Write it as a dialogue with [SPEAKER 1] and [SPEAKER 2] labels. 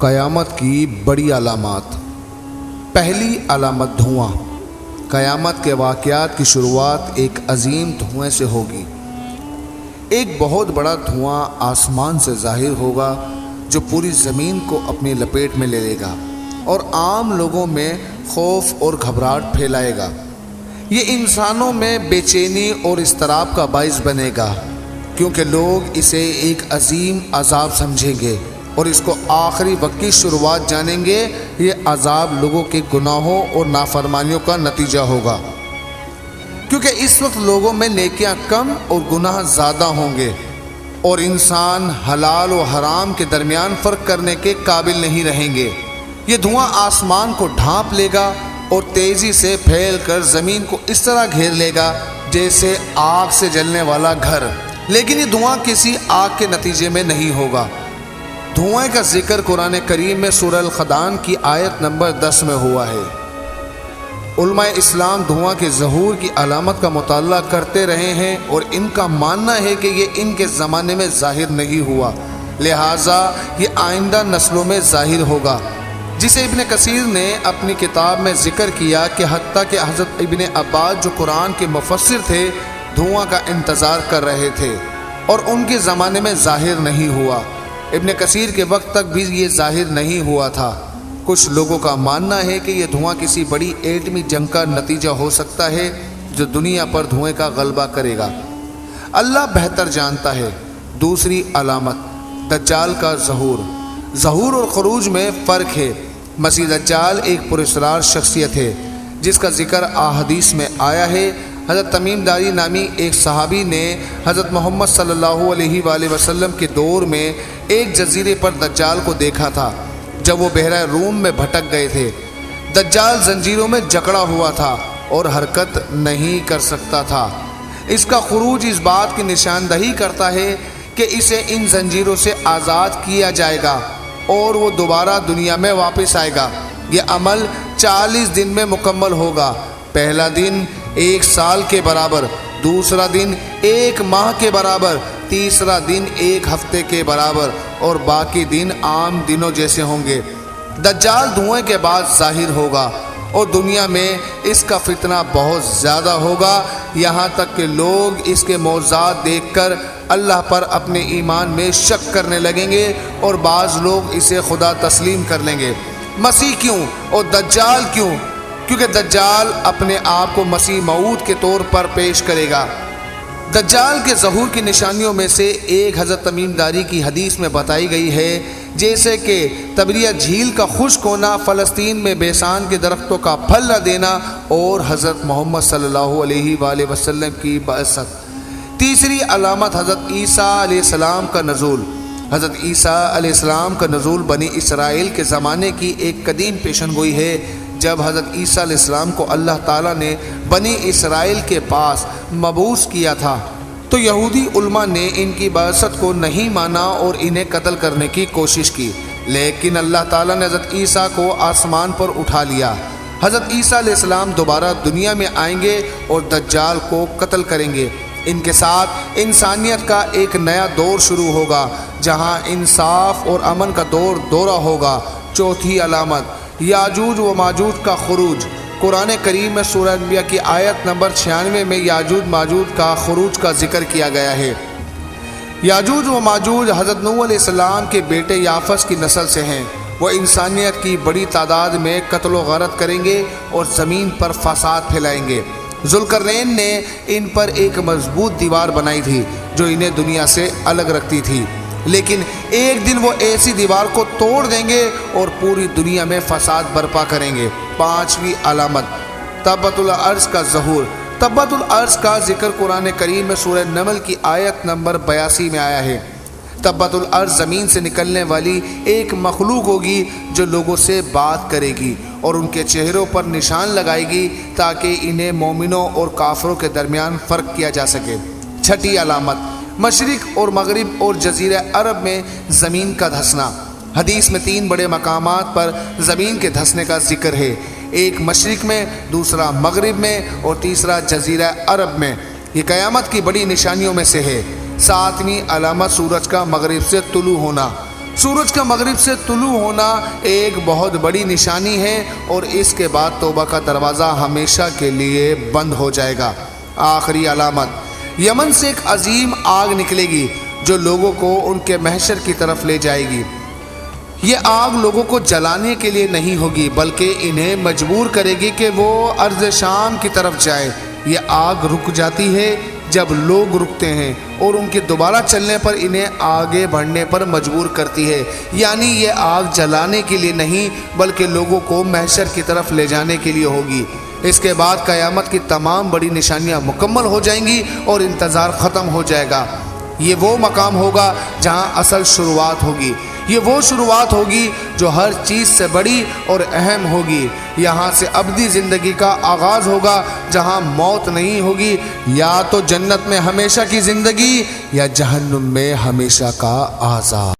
[SPEAKER 1] قیامت کی بڑی علامات۔ پہلی علامت دھواں۔ قیامت کے واقعات کی شروعات ایک عظیم دھوئیں سے ہوگی۔ ایک بہت بڑا دھواں آسمان سے ظاہر ہوگا جو پوری زمین کو اپنی لپیٹ میں لے لے گا اور عام لوگوں میں خوف اور گھبراہٹ پھیلائے گا۔ یہ انسانوں میں بے چینی اور اضطراب کا باعث بنے گا، کیونکہ لوگ اسے ایک عظیم عذاب سمجھیں گے اور اس کو آخری وقت کی شروعات جانیں گے۔ یہ عذاب لوگوں کے گناہوں اور نافرمانیوں کا نتیجہ ہوگا، کیونکہ اس وقت لوگوں میں نیکیاں کم اور گناہ زیادہ ہوں گے اور انسان حلال و حرام کے درمیان فرق کرنے کے قابل نہیں رہیں گے۔ یہ دھواں آسمان کو ڈھانپ لے گا اور تیزی سے پھیل کر زمین کو اس طرح گھیر لے گا جیسے آگ سے جلنے والا گھر، لیکن یہ دھواں کسی آگ کے نتیجے میں نہیں ہوگا۔ دھوئیں کا ذکر قرآن کریم میں سورہ الخدان کی آیت نمبر 10 میں ہوا ہے۔ علماء اسلام دھواں کے ظہور کی علامت کا مطالعہ کرتے رہے ہیں اور ان کا ماننا ہے کہ یہ ان کے زمانے میں ظاہر نہیں ہوا، لہٰذا یہ آئندہ نسلوں میں ظاہر ہوگا، جسے ابن کثیر نے اپنی کتاب میں ذکر کیا کہ حتیٰ کہ حضرت ابن عباس جو قرآن کے مفسر تھے دھواں کا انتظار کر رہے تھے اور ان کے زمانے میں ظاہر نہیں ہوا۔ ابن کثیر کے وقت تک بھی یہ ظاہر نہیں ہوا تھا۔ کچھ لوگوں کا ماننا ہے کہ یہ دھواں کسی بڑی ایٹمی جنگ کا نتیجہ ہو سکتا ہے جو دنیا پر دھوئیں کا غلبہ کرے گا۔ اللہ بہتر جانتا ہے۔ دوسری علامت دجال کا ظہور۔ ظہور اور خروج میں فرق ہے۔ مسیح دجال ایک پراسرار شخصیت ہے جس کا ذکر احادیث میں آیا ہے۔ حضرت تمیم داری نامی ایک صحابی نے حضرت محمد صلی اللہ علیہ وآلہ وسلم کے دور میں ایک جزیرے پر دجال کو دیکھا تھا جب وہ بحیرہ روم میں بھٹک گئے تھے۔ دجال زنجیروں میں جکڑا ہوا تھا اور حرکت نہیں کر سکتا تھا۔ اس کا خروج اس بات کی نشاندہی کرتا ہے کہ اسے ان زنجیروں سے آزاد کیا جائے گا اور وہ دوبارہ دنیا میں واپس آئے گا۔ یہ عمل 40 دن میں مکمل ہوگا۔ پہلا دن 1 سال کے برابر، دوسرا دن 1 ماہ کے برابر، تیسرا دن 1 ہفتے کے برابر اور باقی دن عام دنوں جیسے ہوں گے۔ دجال دھوئیں کے بعد ظاہر ہوگا اور دنیا میں اس کا فتنہ بہت زیادہ ہوگا، یہاں تک کہ لوگ اس کے معجزات دیکھ کر اللہ پر اپنے ایمان میں شک کرنے لگیں گے اور بعض لوگ اسے خدا تسلیم کر لیں گے۔ مسیح کیوں اور دجال کیوں؟ کیونکہ دجال اپنے آپ کو مسیح موعود کے طور پر پیش کرے گا۔ دجال کے ظہور کی نشانیوں میں سے ایک حضرت تمیم داری کی حدیث میں بتائی گئی ہے، جیسے کہ تبریہ جھیل کا خشک ہونا، فلسطین میں بیسان کے درختوں کا پھل نہ دینا اور حضرت محمد صلی اللہ علیہ وآلہ وسلم کی بعثت۔ تیسری علامت حضرت عیسیٰ علیہ السلام کا نزول۔ حضرت عیسیٰ علیہ السلام کا نزول بنی اسرائیل کے زمانے کی ایک قدیم پیشن گوئی ہے۔ جب حضرت عیسیٰ علیہ السلام کو اللہ تعالیٰ نے بنی اسرائیل کے پاس مبعوث کیا تھا تو یہودی علماء نے ان کی بعثت کو نہیں مانا اور انہیں قتل کرنے کی کوشش کی، لیکن اللہ تعالیٰ نے حضرت عیسیٰ کو آسمان پر اٹھا لیا۔ حضرت عیسیٰ علیہ السلام دوبارہ دنیا میں آئیں گے اور دجال کو قتل کریں گے۔ ان کے ساتھ انسانیت کا ایک نیا دور شروع ہوگا جہاں انصاف اور امن کا دورہ ہوگا۔ چوتھی علامت یاجوج و ماجوج کا خروج۔ قرآن کریم میں سورہ انبیاء کی آیت نمبر 96 میں یاجوج ماجوج کا خروج کا ذکر کیا گیا ہے۔ یاجوج و ماجوج حضرت نوح علیہ السلام کے بیٹے یافس کی نسل سے ہیں۔ وہ انسانیت کی بڑی تعداد میں قتل و غارت کریں گے اور زمین پر فساد پھیلائیں گے۔ ذوالقرنین نے ان پر ایک مضبوط دیوار بنائی تھی جو انہیں دنیا سے الگ رکھتی تھی، لیکن ایک دن وہ ایسی دیوار کو توڑ دیں گے اور پوری دنیا میں فساد برپا کریں گے۔ پانچویں علامت تبت الارض کا ظہور۔ تبت الارض کا ذکر قرآن کریم میں سورہ نمل کی آیت نمبر 82 میں آیا ہے۔ تبت الارض زمین سے نکلنے والی ایک مخلوق ہوگی جو لوگوں سے بات کرے گی اور ان کے چہروں پر نشان لگائے گی تاکہ انہیں مومنوں اور کافروں کے درمیان فرق کیا جا سکے۔ چھٹی علامت مشرق اور مغرب اور جزیرہ عرب میں زمین کا دھسنا۔ حدیث میں 3 بڑے مقامات پر زمین کے دھسنے کا ذکر ہے، ایک مشرق میں، دوسرا مغرب میں اور تیسرا جزیرہ عرب میں۔ یہ قیامت کی بڑی نشانیوں میں سے ہے۔ 7ویں علامت سورج کا مغرب سے طلوع ہونا۔ سورج کا مغرب سے طلوع ہونا ایک بہت بڑی نشانی ہے اور اس کے بعد توبہ کا دروازہ ہمیشہ کے لیے بند ہو جائے گا۔ آخری علامت، یمن سے ایک عظیم آگ نکلے گی جو لوگوں کو ان کے محشر کی طرف لے جائے گی۔ یہ آگ لوگوں کو جلانے کے لیے نہیں ہوگی بلکہ انہیں مجبور کرے گی کہ وہ ارض شام کی طرف جائے۔ یہ آگ رک جاتی ہے جب لوگ رکتے ہیں اور ان کے دوبارہ چلنے پر انہیں آگے بڑھنے پر مجبور کرتی ہے، یعنی یہ آگ جلانے کے لیے نہیں بلکہ لوگوں کو محشر کی طرف لے جانے کے لیے ہوگی۔ اس کے بعد قیامت کی تمام بڑی نشانیاں مکمل ہو جائیں گی اور انتظار ختم ہو جائے گا۔ یہ وہ مقام ہوگا جہاں اصل شروعات ہوگی۔ یہ وہ شروعات ہوگی جو ہر چیز سے بڑی اور اہم ہوگی۔ یہاں سے ابدی زندگی کا آغاز ہوگا جہاں موت نہیں ہوگی، یا تو جنت میں ہمیشہ کی زندگی یا جہنم میں ہمیشہ کا عذاب۔